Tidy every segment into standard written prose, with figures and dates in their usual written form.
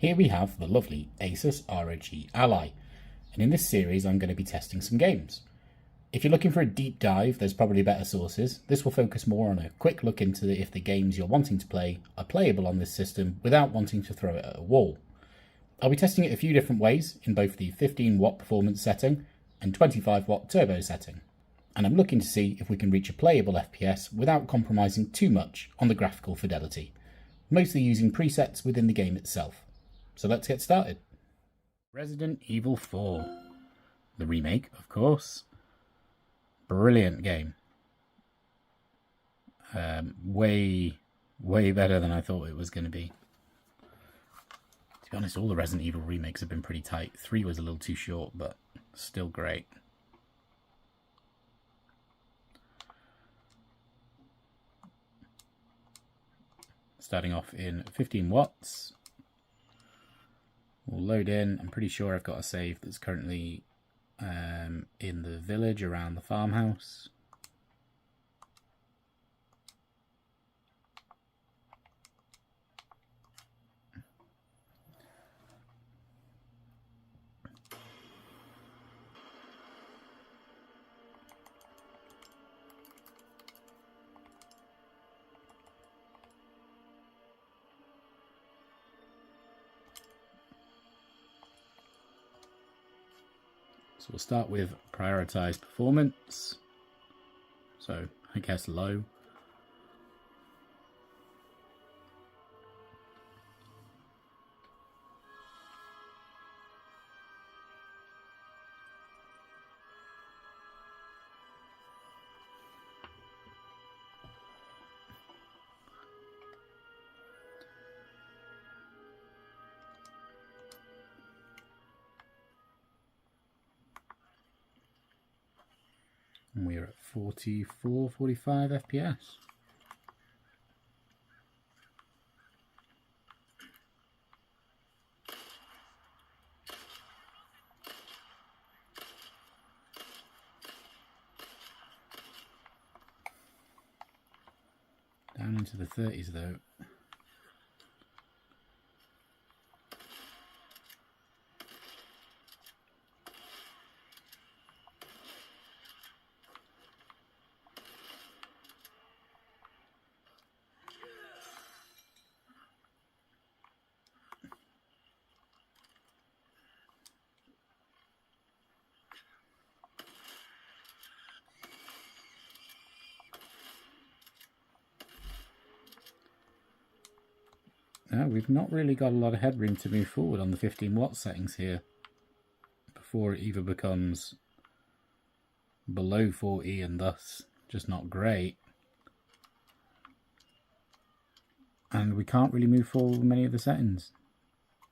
Here we have the lovely Asus ROG Ally, and in this series I'm going to be testing some games. If you're looking for a deep dive, there's probably better sources. This will focus more on a quick look into if the games you're wanting to play are playable on this system without wanting to throw it at a wall. I'll be testing it a few different ways in both the 15 watt performance setting and 25 watt turbo setting, and I'm looking to see if we can reach a playable FPS without compromising too much on the graphical fidelity, mostly using presets within the game itself. So let's get started. Resident Evil 4, the remake, of course. Brilliant game. Way better than I thought it was going to be. To be honest, all the Resident Evil remakes have been pretty tight. 3 was a little too short, but still great. Starting off in 15 watts. We'll load in. I'm pretty sure I've got a save that's currently in the village around the farmhouse. So we'll start with prioritize performance. So I guess low. And we're at 44, 45 FPS. Down into the 30s though. Now, we've not really got a lot of headroom to move forward on the 15 watt settings here before it either becomes below 40 and thus just not great. And we can't really move forward with many of the settings.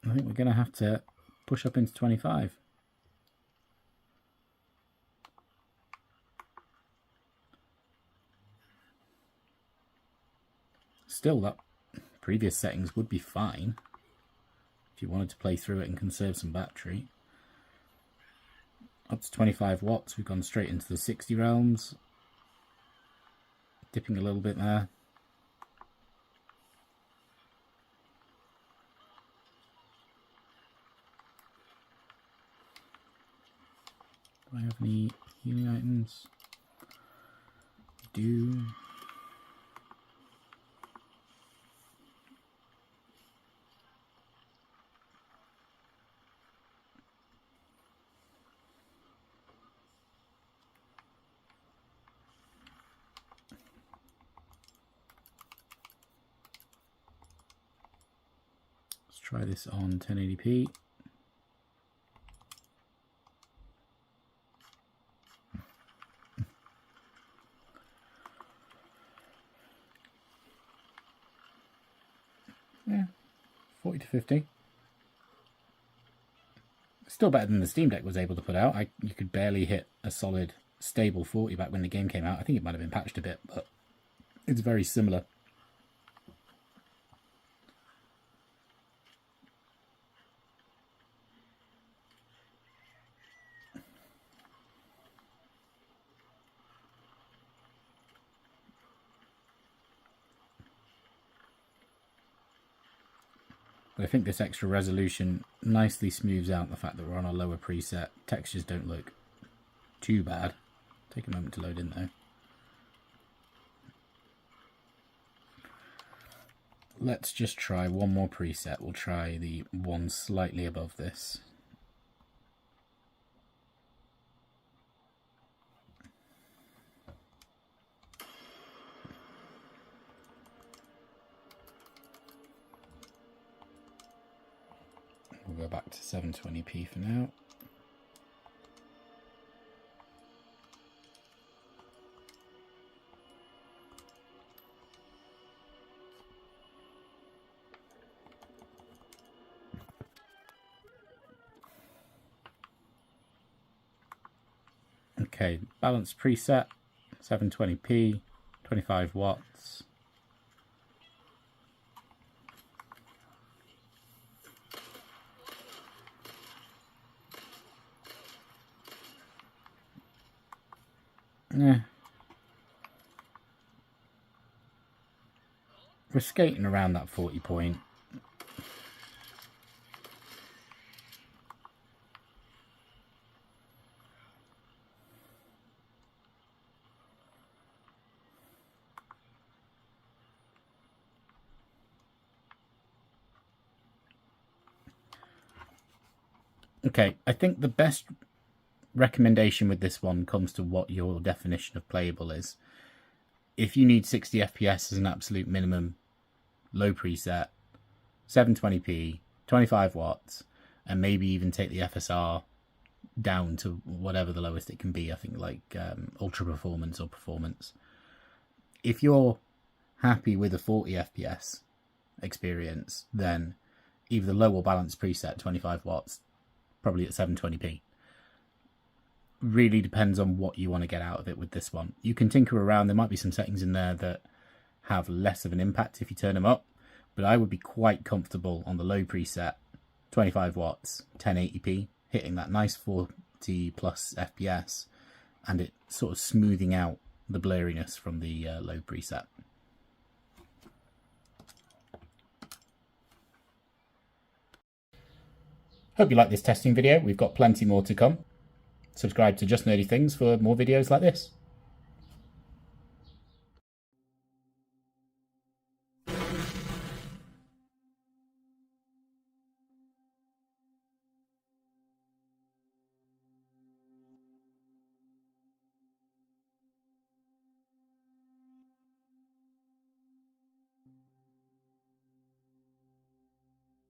I think we're going to have to push up into 25. Still, that previous settings would be fine if you wanted to play through it and conserve some battery. Up to 25 watts, we've gone straight into the 60 realms. Dipping a little bit there. Do I have any healing items? I do. Let's try this on 1080p. Yeah, 40 to 50. Still better than the Steam Deck was able to put out. You could barely hit a solid, stable 40 back when the game came out. I think it might have been patched a bit, but it's very similar. But I think this extra resolution nicely smooths out the fact that we're on a lower preset. Textures don't look too bad. Take a moment to load in though. Let's just try one more preset. We'll try the one slightly above this. We'll go back to 720p for now. Okay, balance preset, 720p, 25 watts. Yeah. We're skating around that 40 point. Okay, I think the best recommendation with this one comes to what your definition of playable is. If you need 60 FPS as an absolute minimum, low preset, 720p, 25 watts, and maybe even take the FSR down to whatever the lowest it can be, I think like ultra performance or performance. If you're happy with a 40 FPS experience, then either the low or balanced preset, 25 watts, probably at 720p. Really depends on what you want to get out of it with this one. You can tinker around. There might be some settings in there that have less of an impact if you turn them up, but I would be quite comfortable on the low preset, 25 watts, 1080p, hitting that nice 40 plus FPS, and it sort of smoothing out the blurriness from the low preset. Hope you like this testing video. We've got plenty more to come. Subscribe to Just Nerdy Things for more videos like this.